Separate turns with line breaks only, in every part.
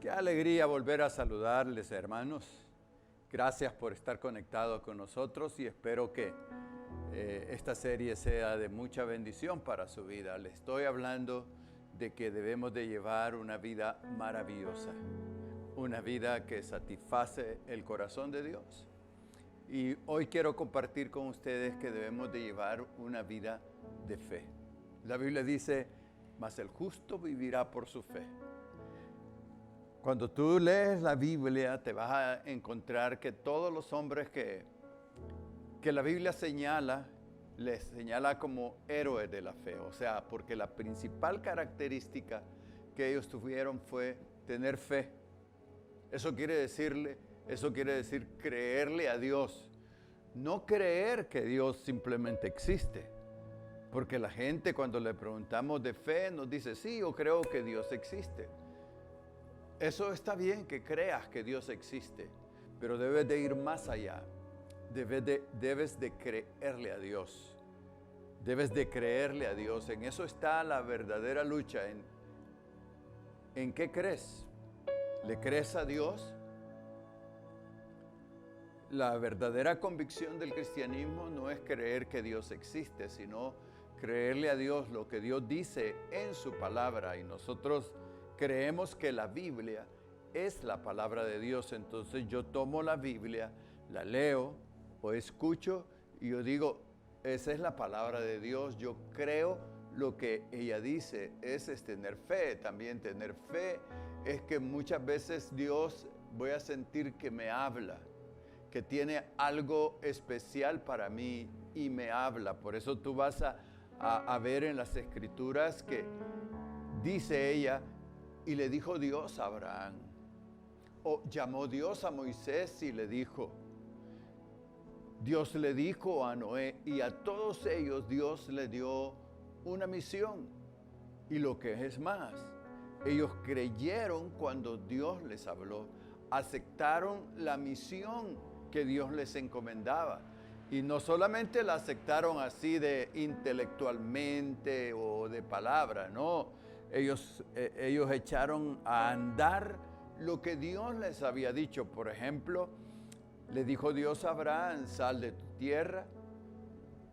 Qué alegría volver a saludarles, hermanos. Gracias por estar conectados con nosotros y espero que esta serie sea de mucha bendición para su vida. Le estoy hablando de que debemos de llevar una vida maravillosa, una vida que satisface el corazón de Dios. Y hoy quiero compartir con ustedes que debemos de llevar una vida de fe. La Biblia dice, mas el justo vivirá por su fe. Cuando tú lees la Biblia, te vas a encontrar que todos los hombres que la Biblia señala, les señala como héroes de la fe. O sea, porque la principal característica que ellos tuvieron fue tener fe. Eso quiere decir creerle a Dios. No creer que Dios simplemente existe. Porque la gente cuando le preguntamos de fe nos dice, sí, yo creo que Dios existe. Eso está bien que creas que Dios existe, pero debes de ir más allá. Debes de creerle a Dios. Debes de creerle a Dios. En eso está la verdadera lucha. ¿En qué crees? ¿Le crees a Dios? La verdadera convicción del cristianismo no es creer que Dios existe, sino creerle a Dios lo que Dios dice en su palabra. Y nosotros creemos que la Biblia es la palabra de Dios. Entonces yo tomo la Biblia, la leo o escucho y yo digo, esa es la palabra de Dios. Yo creo lo que ella dice. Ese es tener fe. También tener fe es que muchas veces Dios voy a sentir que me habla, que tiene algo especial para mí y me habla. Por eso tú vas a ver en las Escrituras que dice ella, y le dijo Dios a Abraham, o llamó Dios a Moisés y le dijo, Dios le dijo a Noé, y a todos ellos Dios le dio una misión. Y lo que es más, ellos creyeron cuando Dios les habló, aceptaron la misión que Dios les encomendaba. Y no solamente la aceptaron así de intelectualmente o de palabra, no. Ellos echaron a andar lo que Dios les había dicho. Por ejemplo, le dijo Dios a Abraham, sal de tu tierra,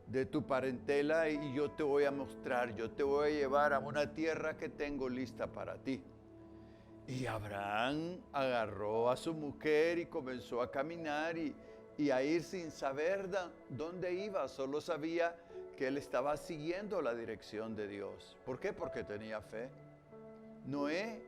de tu parentela y yo te voy a mostrar, yo te voy a llevar a una tierra que tengo lista para ti. Y Abraham agarró a su mujer y comenzó a caminar y a ir sin saber dónde iba. Solo sabía que él estaba siguiendo la dirección de Dios. ¿Por qué? Porque tenía fe. Noé,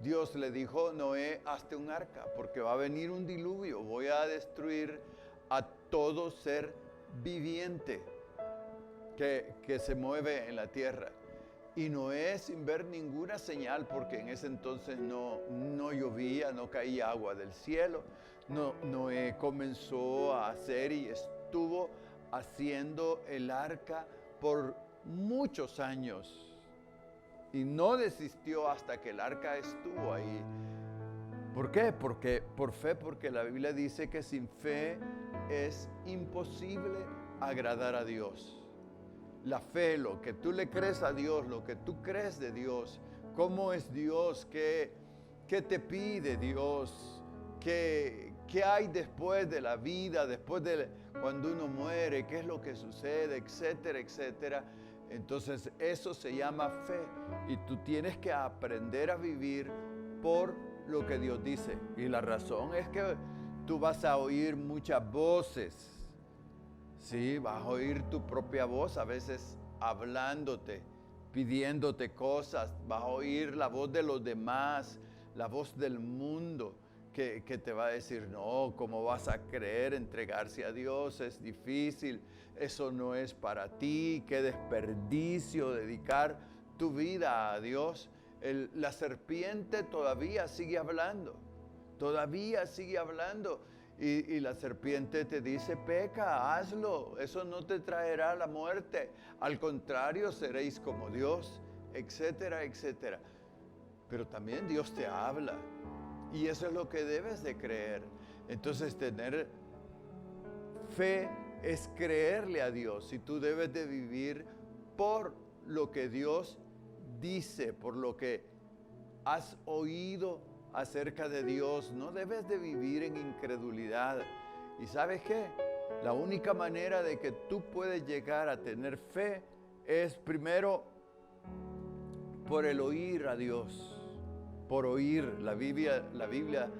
Dios le dijo, Noé, hazte un arca, porque va a venir un diluvio. Voy a destruir a todo ser viviente que se mueve en la tierra. Y Noé, sin ver ninguna señal, porque en ese entonces no llovía, no caía agua del cielo, Noé comenzó a hacer y estuvo haciendo el arca por muchos años. Y no desistió hasta que el arca estuvo ahí. ¿Por qué? Por fe, porque la Biblia dice que sin fe es imposible agradar a Dios. La fe, lo que tú le crees a Dios, lo que tú crees de Dios, cómo es Dios, qué te pide Dios, qué hay después de la vida, después de cuando uno muere, qué es lo que sucede, etcétera, etcétera. Entonces eso se llama fe y tú tienes que aprender a vivir por lo que Dios dice. Y la razón es que tú vas a oír muchas voces. Sí, vas a oír tu propia voz, a veces hablándote, pidiéndote cosas. Vas a oír la voz de los demás, la voz del mundo que te va a decir, no, ¿cómo vas a creer? Entregarse a Dios es difícil, eso no es para ti, qué desperdicio dedicar tu vida a Dios. La serpiente todavía sigue hablando, Y la serpiente te dice, peca, hazlo, eso no te traerá la muerte. Al contrario, seréis como Dios, etcétera, etcétera. Pero también Dios te habla. Y eso es lo que debes de creer. Entonces, tener fe es creerle a Dios. Y tú debes de vivir por lo que Dios dice, por lo que has oído acerca de Dios. No debes de vivir en incredulidad. ¿Y sabes qué? La única manera de que tú puedes llegar a tener fe es primero por el oír a Dios. Por oír. La Biblia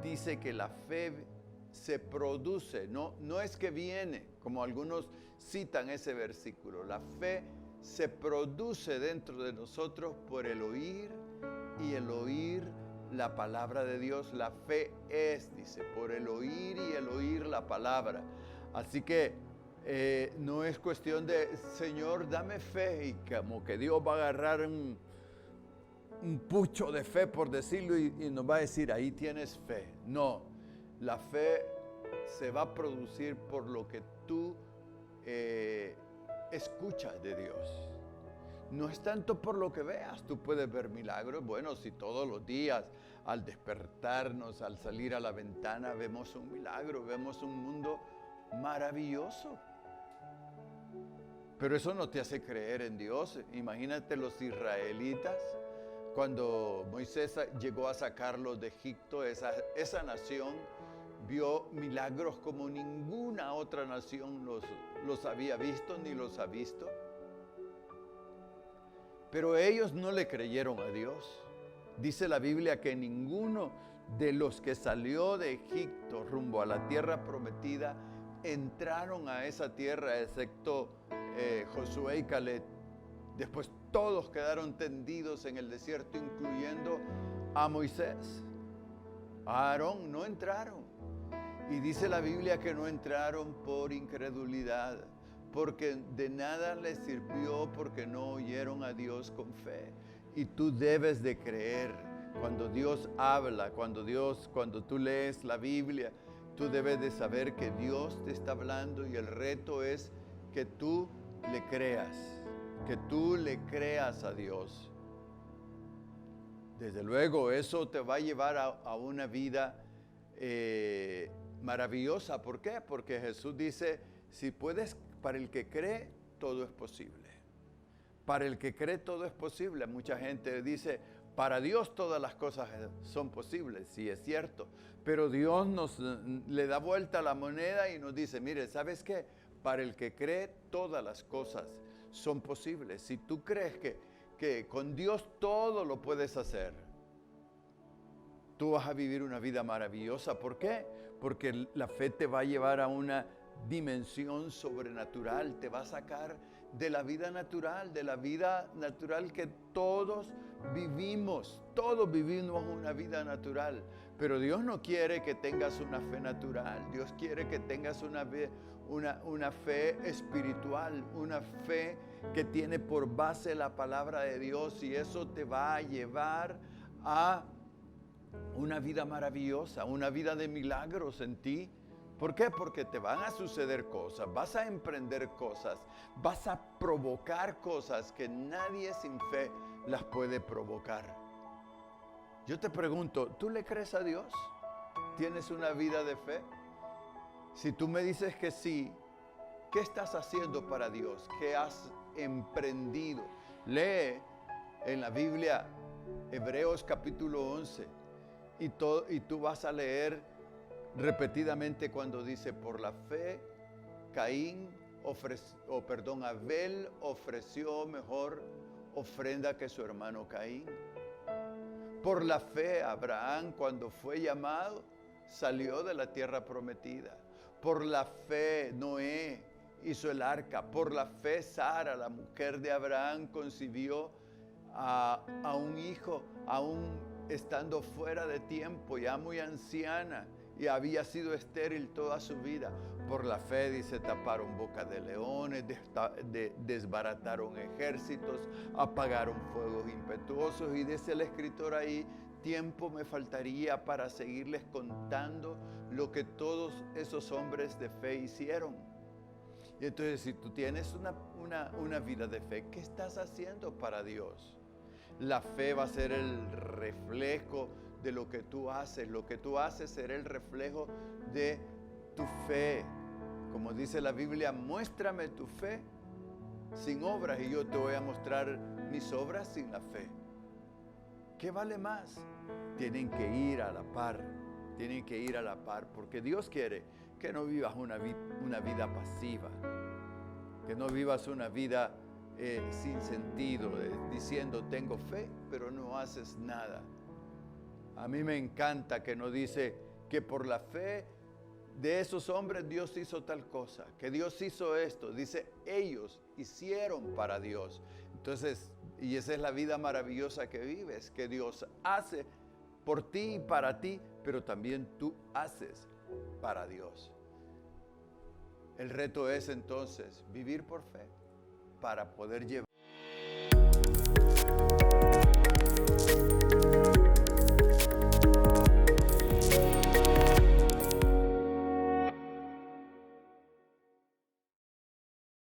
dice que la fe se produce, no es que viene, como algunos citan ese versículo. La fe se produce dentro de nosotros por el oír y el oír la palabra de Dios. La fe es, dice, por el oír y el oír la palabra. Así que no es cuestión de, Señor, dame fe, y como que Dios va a agarrar un pucho de fe, por decirlo, y nos va a decir, ahí tienes fe. No, la fe se va a producir por lo que tú escuchas de Dios. No es tanto por lo que veas. Tú puedes ver milagros. Bueno, si todos los días al despertarnos, al salir a la ventana, vemos un milagro, vemos un mundo maravilloso. Pero eso no te hace creer en Dios. Imagínate los israelitas, cuando Moisés llegó a sacarlos de Egipto, esa nación vio milagros como ninguna otra nación los había visto ni los ha visto. Pero ellos no le creyeron a Dios. Dice la Biblia que ninguno de los que salió de Egipto rumbo a la tierra prometida entraron a esa tierra, excepto Josué y Caleb. Después todos quedaron tendidos en el desierto, incluyendo a Moisés. A Aarón no entraron. Y dice la Biblia que no entraron por incredulidad, porque de nada les sirvió, porque no oyeron a Dios con fe. Y tú debes de creer. Cuando Dios habla, cuando tú lees la Biblia, tú debes de saber que Dios te está hablando, y el reto es que tú le creas, a Dios. Desde luego, eso te va a llevar a una vida maravillosa. ¿Por qué? Porque Jesús dice, si puedes, para el que cree, todo es posible. Para el que cree, todo es posible. Mucha gente dice, para Dios todas las cosas son posibles. Sí, es cierto. Pero Dios le da vuelta a la moneda y nos dice, mire, ¿sabes qué? Para el que cree, todas las cosas son posibles. Si tú crees que con Dios todo lo puedes hacer, tú vas a vivir una vida maravillosa. ¿Por qué? Porque la fe te va a llevar a una dimensión sobrenatural, te va a sacar de la vida natural que todos vivimos una vida natural. Pero Dios no quiere que tengas una fe natural. Dios quiere que tengas una fe espiritual, una fe que tiene por base la palabra de Dios, y eso te va a llevar a una vida maravillosa, una vida de milagros en ti. ¿Por qué? Porque te van a suceder cosas, vas a emprender cosas, vas a provocar cosas que nadie sin fe las puede provocar. Yo te pregunto, ¿tú le crees a Dios? ¿Tienes una vida de fe? Si tú me dices que sí, ¿qué estás haciendo para Dios? ¿Qué has emprendido? Lee en la Biblia Hebreos capítulo 11 y tú vas a leer repetidamente cuando dice, por la fe Abel ofreció mejor ofrenda que su hermano Caín. Por la fe Abraham, cuando fue llamado, salió de la tierra prometida. Por la fe Noé hizo el arca. Por la fe Sara, la mujer de Abraham, concibió a un hijo, aún estando fuera de tiempo, ya muy anciana, y había sido estéril toda su vida. Por la fe, dice, taparon boca de leones, desbarataron ejércitos, apagaron fuegos impetuosos. Y dice el escritor ahí, tiempo me faltaría para seguirles contando lo que todos esos hombres de fe hicieron. Y entonces, si tú tienes una vida de fe, ¿qué estás haciendo para Dios? La fe va a ser el reflejo de lo que tú haces. Lo que tú haces será el reflejo de tu fe. Como dice la Biblia, muéstrame tu fe sin obras y yo te voy a mostrar mis obras sin la fe. ¿Qué vale más? Tienen que ir a la par, tienen que ir a la par, porque Dios quiere que no vivas una vida pasiva, que no vivas una vida sin sentido, diciendo tengo fe, pero no haces nada. A mí me encanta que nos dice que por la fe de esos hombres Dios hizo tal cosa, que Dios hizo esto. Dice, ellos hicieron para Dios. Entonces, y esa es la vida maravillosa que vives, que Dios hace por ti y para ti, pero también tú haces para Dios. El reto es entonces vivir por fe para poder llevar